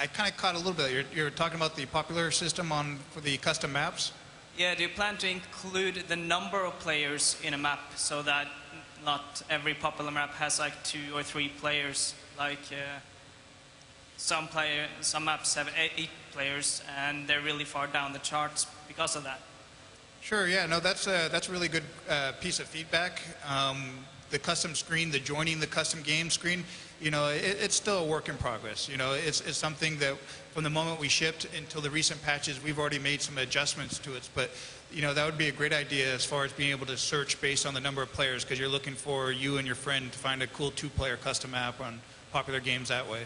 I kind of caught a little bit. You're talking about the popular system for the custom maps? Yeah, do you plan to include the number of players in a map so that not every popular map has like 2 or 3 players? Like some maps have 8 players and they're really far down the charts because of that. Sure. Yeah. No, that's a really good piece of feedback. The custom screen, the joining the custom game screen, it's still a work in progress. It's something that from the moment we shipped until the recent patches, we've already made some adjustments to it. But, that would be a great idea as far as being able to search based on the number of players, because you're looking for you and your friend to find a cool 2-player custom map on popular games that way.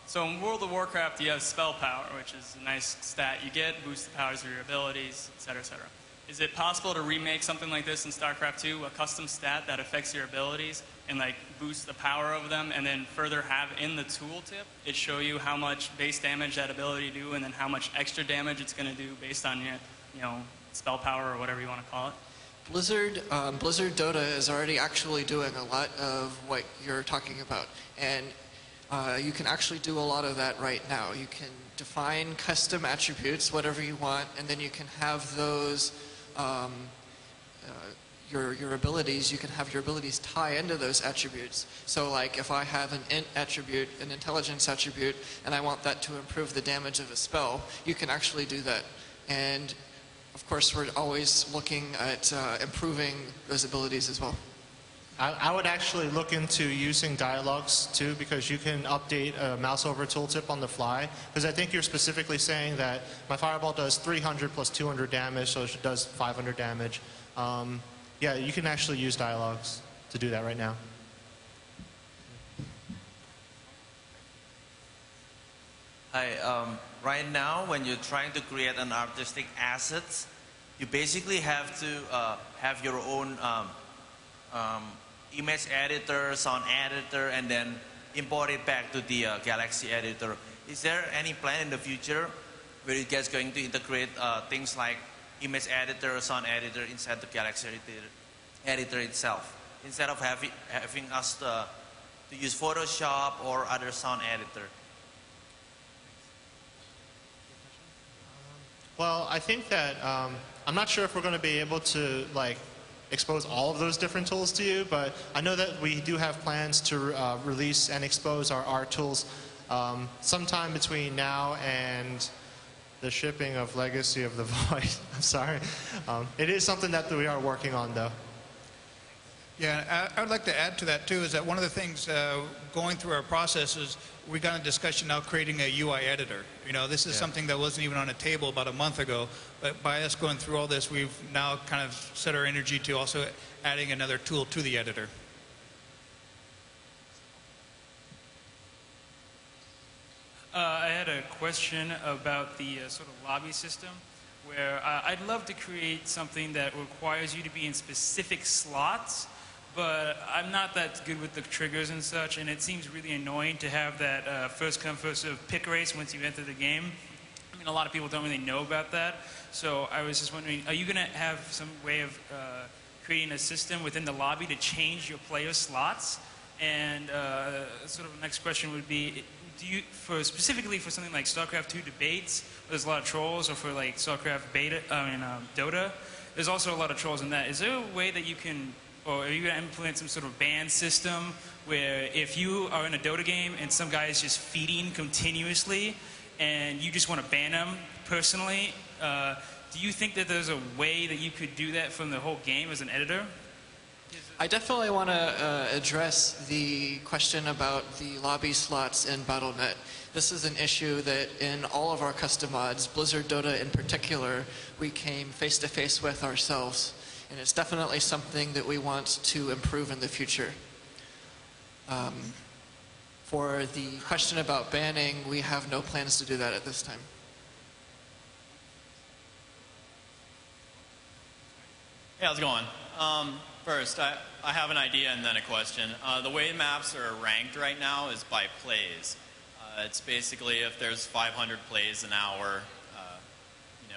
So in World of Warcraft, you have spell power, which is a nice stat you get, boosts the powers of your abilities, etc., etc. Is it possible to remake something like this in StarCraft 2, a custom stat that affects your abilities and like boosts the power of them, and then further have in the tooltip it show you how much base damage that ability do, and then how much extra damage it's going to do based on your, spell power or whatever you want to call it? Blizzard Dota is already actually doing a lot of what you're talking about, and you can actually do a lot of that right now. You can define custom attributes, whatever you want, and then you can have those, your abilities, you can have your abilities tie into those attributes. So like if I have an int attribute, an intelligence attribute, and I want that to improve the damage of a spell, you can actually do that. And of course, we're always looking at improving those abilities as well. I would actually look into using dialogues too, because you can update a mouse over tooltip on the fly. Because I think you're specifically saying that my fireball does 300 plus 200 damage, so it does 500 damage. Yeah, you can actually use dialogues to do that right now. Hi, right now when you're trying to create an artistic asset, you basically have to have your own image editor, sound editor, and then import it back to the Galaxy editor. Is there any plan in the future where you guys going to integrate things like image editor, sound editor inside the Galaxy editor itself, instead of having us to use Photoshop or other sound editor? Well, I think that I'm not sure if we're going to be able to expose all of those different tools to you, but I know that we do have plans to release and expose our art tools sometime between now and the shipping of Legacy of the Void. I'm sorry. It is something that we are working on, though. Yeah, I would like to add to that too, is that one of the things going through our process is we got a discussion now creating a UI editor. This is something that wasn't even on a table about a month ago, but by us going through all this, we've now kind of set our energy to also adding another tool to the editor. I had a question about the sort of lobby system, where I'd love to create something that requires you to be in specific slots, but I'm not that good with the triggers and such, and it seems really annoying to have that first come, first serve pick race once you enter the game. I mean, a lot of people don't really know about that, so I was just wondering, are you going to have some way of creating a system within the lobby to change your player slots? And sort of the next question would be, do you, specifically for something like StarCraft 2 debates, where there's a lot of trolls, or for like StarCraft beta, Dota, there's also a lot of trolls in that. Is there a way that you can, or are you going to implement some sort of ban system where if you are in a Dota game and some guy is just feeding continuously and you just want to ban him personally, do you think that there's a way that you could do that from the whole game as an editor? I definitely want to address the question about the lobby slots in Battle.net. This is an issue that in all of our custom mods, Blizzard Dota in particular, we came face to face with ourselves. And it's definitely something that we want to improve in the future. For the question about banning, we have no plans to do that at this time. Hey, how's it going? First, I have an idea and then a question. The way maps are ranked right now is by plays. It's basically if there's 500 plays an hour,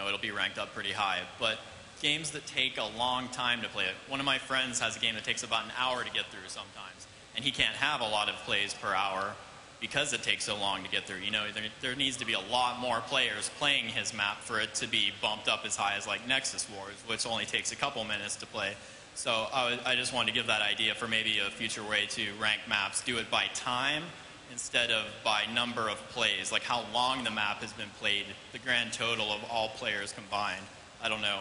it'll be ranked up pretty high. But games that take a long time to play. One of my friends has a game that takes about an hour to get through sometimes, and he can't have a lot of plays per hour because it takes so long to get through. You know, there needs to be a lot more players playing his map for it to be bumped up as high as like Nexus Wars, which only takes a couple minutes to play. So I just wanted to give that idea for maybe a future way to rank maps. Do it by time instead of by number of plays, like how long the map has been played, the grand total of all players combined. I don't know.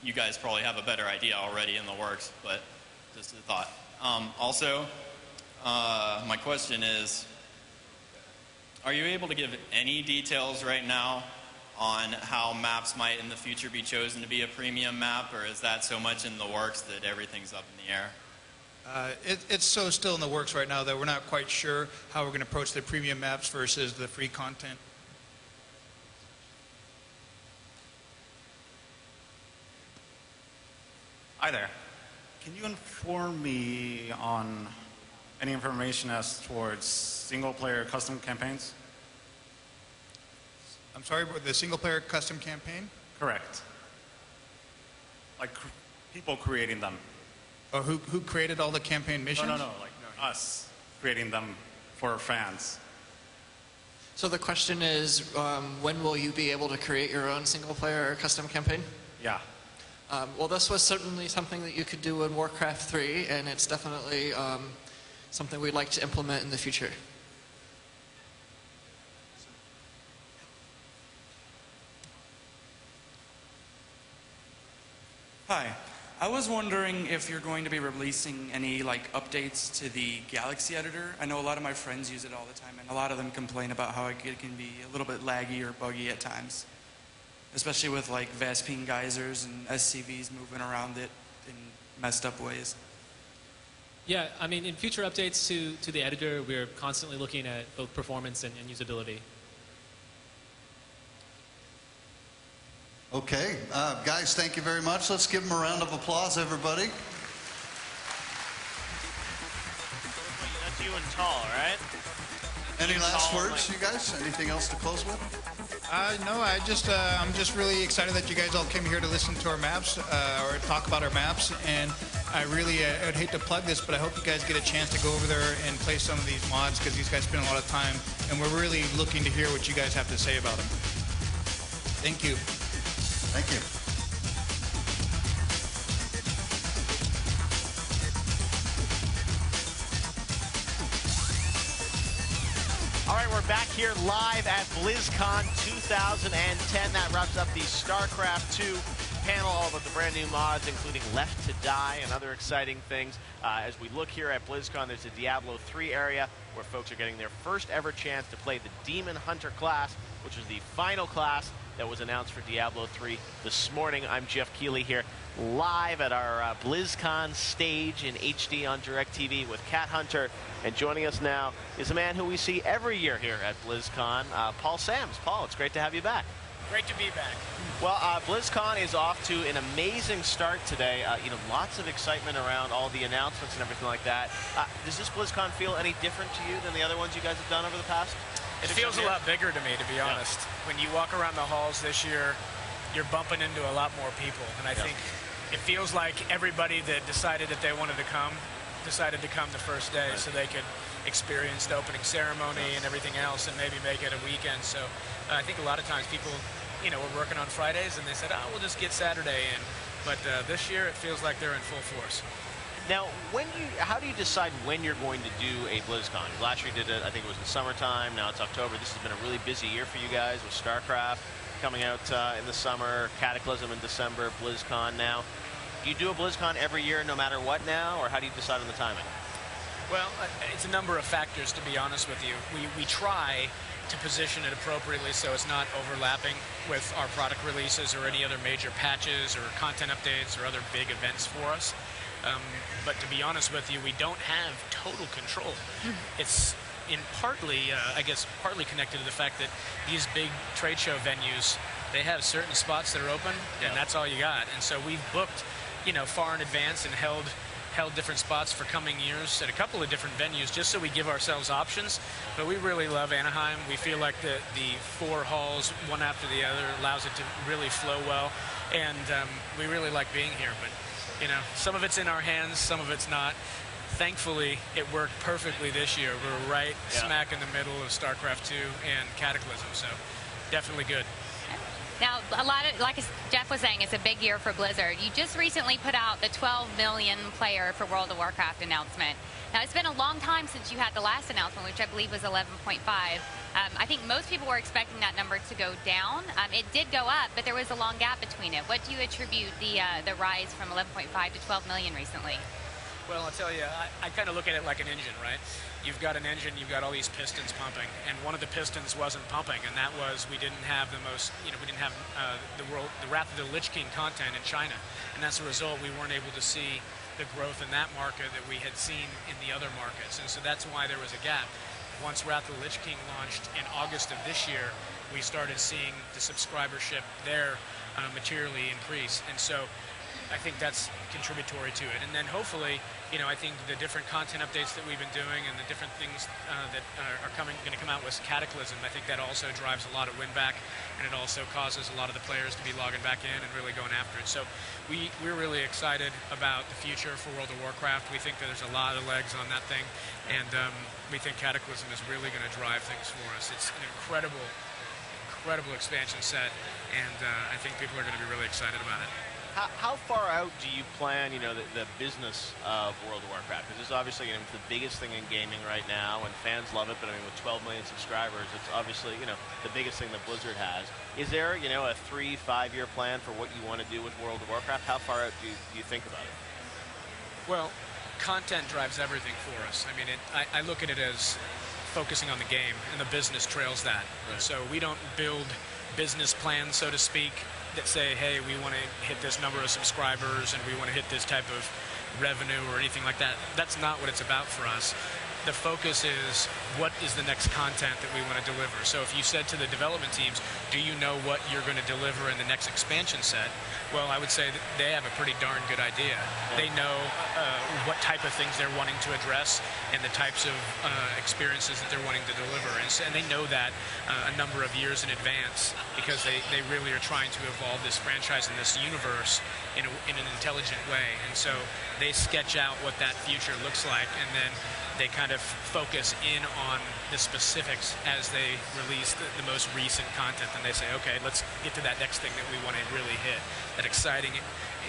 You guys probably have a better idea already in the works, but just a thought. Also, my question is, are you able to give any details right now on how maps might in the future be chosen to be a premium map, or is that so much in the works that everything's up in the air? It's so still in the works right now that we're not quite sure how we're going to approach the premium maps versus the free content. Hi there. Can you inform me on any information as towards single-player custom campaigns? I'm sorry, the single-player custom campaign? Correct. Like people creating them. Oh, who created all the campaign missions? No, like us creating them for fans. So the question is, when will you be able to create your own single-player custom campaign? Yeah. Well, this was certainly something that you could do in Warcraft 3, and it's definitely something we'd like to implement in the future. Hi. I was wondering if you're going to be releasing any like updates to the Galaxy editor. I know a lot of my friends use it all the time, and a lot of them complain about how it can be a little bit laggy or buggy at times, especially with like Vespene geysers and SCVs moving around it in messed up ways. Yeah, I mean, in future updates to the editor, we're constantly looking at both performance and usability. Okay, guys, thank you very much. Let's give them a round of applause, everybody. That's you and Tall, right? Any last words, you guys? Anything else to close with? No, I'm just really excited that you guys all came here to listen to our maps or talk about our maps. And I'd hate to plug this, but I hope you guys get a chance to go over there and play some of these mods because these guys spend a lot of time, and we're really looking to hear what you guys have to say about them. Thank you. Thank you. All right, we're back here live at Blizzcon 2010. That wraps up the Starcraft 2 panel, all about the brand new mods, including Left to Die and other exciting things. As we look here at Blizzcon, there's a Diablo 3 area where folks are getting their first ever chance to play the Demon Hunter class, which was the final class that was announced for Diablo 3 this morning. I'm Jeff Keighley here live at our BlizzCon stage in HD on DirecTV with Cat Hunter. And joining us now is a man who we see every year here at BlizzCon, Paul Sams. Paul, it's great to have you back. Great to be back. Well, BlizzCon is off to an amazing start today. Lots of excitement around all the announcements and everything like that. Does this BlizzCon feel any different to you than the other ones you guys have done over the past? It feels a lot bigger to me, to be honest. When you walk around the halls this year, you're bumping into a lot more people. And I think it feels like everybody that decided that they wanted to come decided to come the first day so they could experience the opening ceremony and everything else and maybe make it a weekend. So I think a lot of times people, were working on Fridays and they said, we'll just get Saturday in. But this year it feels like they're in full force. Now, how do you decide when you're going to do a BlizzCon? Last year you did it, I think it was in summertime. Now it's October. This has been a really busy year for you guys with Starcraft coming out in the summer, Cataclysm in December, BlizzCon now. Do you do a BlizzCon every year no matter what now, or how do you decide on the timing? Well, it's a number of factors, to be honest with you. We try to position it appropriately so it's not overlapping with our product releases or any other major patches or content updates or other big events for us. But to be honest with you, we don't have total control. It's partly connected to the fact that these big trade show venues, they have certain spots that are open, and that's all you got. And so we've booked, far in advance and held held different spots for coming years at a couple of different venues just so we give ourselves options. But we really love Anaheim. We feel like the 4 halls, one after the other, allows it to really flow well. And we really like being here. But, you know, some of it's in our hands, some of it's not. Thankfully, it worked perfectly this year. We're right smack in the middle of StarCraft 2 and Cataclysm, so definitely good. Now, a lot of, like Jeff was saying, it's a big year for Blizzard. You just recently put out the 12 million player for World of Warcraft announcement. Now, it's been a long time since you had the last announcement, which I believe was 11.5. I think most people were expecting that number to go down. It did go up, but there was a long gap between it. What do you attribute the rise from 11.5 to 12 million recently? Well, I'll tell you, I kind of look at it like an engine, right? You've got an engine, you've got all these pistons pumping, and one of the pistons wasn't pumping, and that was we didn't have the most, you know, we didn't have the Wrath of the Lich King content in China, and as a result, we weren't able to see the growth in that market that we had seen in the other markets, and so that's why there was a gap. Once Wrath of the Lich King launched in August of this year, we started seeing the subscribership there materially increase, and so I think that's contributory to it. And then hopefully, you know, I think the different content updates that we've been doing and the different things that are going to come out with Cataclysm, I think that also drives a lot of win back, and it also causes a lot of the players to be logging back in and really going after it. So we're really excited about the future for World of Warcraft. We think that there's a lot of legs on that thing, and we think Cataclysm is really going to drive things for us. It's an incredible expansion set, and I think people are going to be really excited about it. How far out do you plan, you know, the business of World of Warcraft? Because it's obviously, you know, the biggest thing in gaming right now, and fans love it, but I mean, with 12 million subscribers, it's obviously, you know, the biggest thing that Blizzard has. Is there, you know, a 3-5 year plan for what you want to do with World of Warcraft? How far out do you think about it? Well, content drives everything for us. I mean, I look at it as focusing on the game, and the business trails that. Right. So we don't build business plans, so to speak, that say, hey, we want to hit this number of subscribers and we want to hit this type of revenue or anything like that. That's not what it's about for us. The focus is what is the next content that we want to deliver. So if you said to the development teams, do you know what you're going to deliver in the next expansion set? Well, I would say that they have a pretty darn good idea. They know what type of things they're wanting to address and the types of experiences that they're wanting to deliver. And they know that a number of years in advance because they really are trying to evolve this franchise and this universe in an intelligent way. And so they sketch out what that future looks like, and then they kind of focus in on the specifics as they release the most recent content. And they say, okay, let's get to that next thing that we want to really hit, that exciting,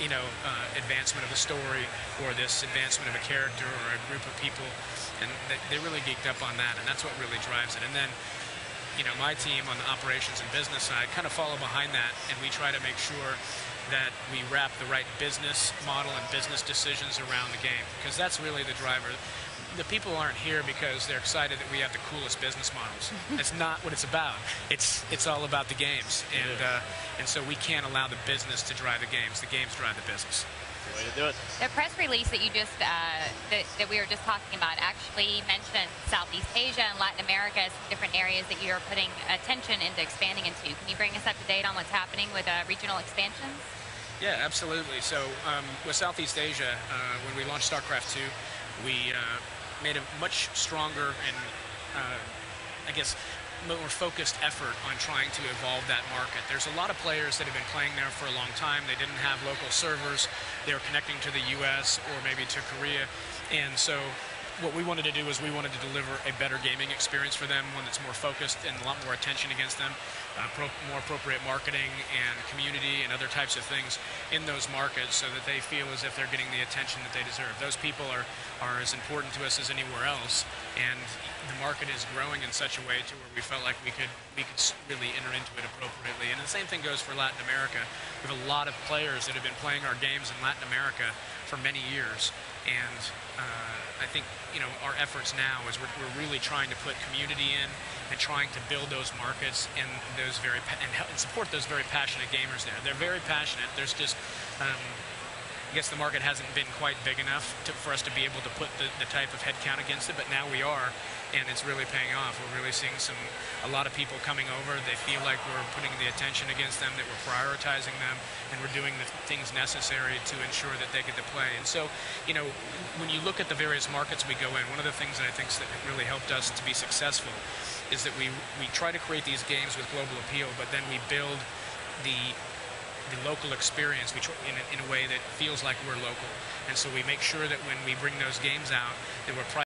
you know, advancement of the story, or this advancement of a character or a group of people. And they really geeked up on that, and that's what really drives it. And then, you know, my team on the operations and business side kind of follow behind that, and we try to make sure that we wrap the right business model and business decisions around the game, because that's really the driver. The people aren't here because they're excited that we have the coolest business models. That's not what it's about. It's all about the games, and so we can't allow the business to drive the games. The games drive the business. Way to do it. The press release that you just that we were just talking about actually mentioned Southeast Asia and Latin America as different areas that you're putting attention into expanding into. Can you bring us up to date on what's happening with regional expansions? Yeah, absolutely. So with Southeast Asia, when we launched StarCraft 2, we made a much stronger and, I guess, more focused effort on trying to evolve that market. There's a lot of players that have been playing there for a long time. They didn't have local servers. They were connecting to the US or maybe to Korea. And so what we wanted to do is we wanted to deliver a better gaming experience for them, one that's more focused and a lot more attention against them, more appropriate marketing and community and other types of things in those markets so that they feel as if they're getting the attention that they deserve. Those people are as important to us as anywhere else, and the market is growing in such a way to where we felt like we could really enter into it appropriately. And the same thing goes for Latin America. We have a lot of players that have been playing our games in Latin America for many years, and I think, you know, our efforts now is we're really trying to put community in and trying to build those markets and those and support those very passionate gamers there. They're very passionate. There's just I guess the market hasn't been quite big enough for us to be able to put the type of head count against it, but now we are, and it's really paying off. We're really seeing a lot of people coming over. They feel like we're putting the attention against them, that we're prioritizing them, and we're doing the things necessary to ensure that they get to play. And so, when you look at the various markets we go in, one of the things that I think that really helped us to be successful is that we try to create these games with global appeal, but then we build the local experience in a way that feels like we're local. And so we make sure that when we bring those games out, that we're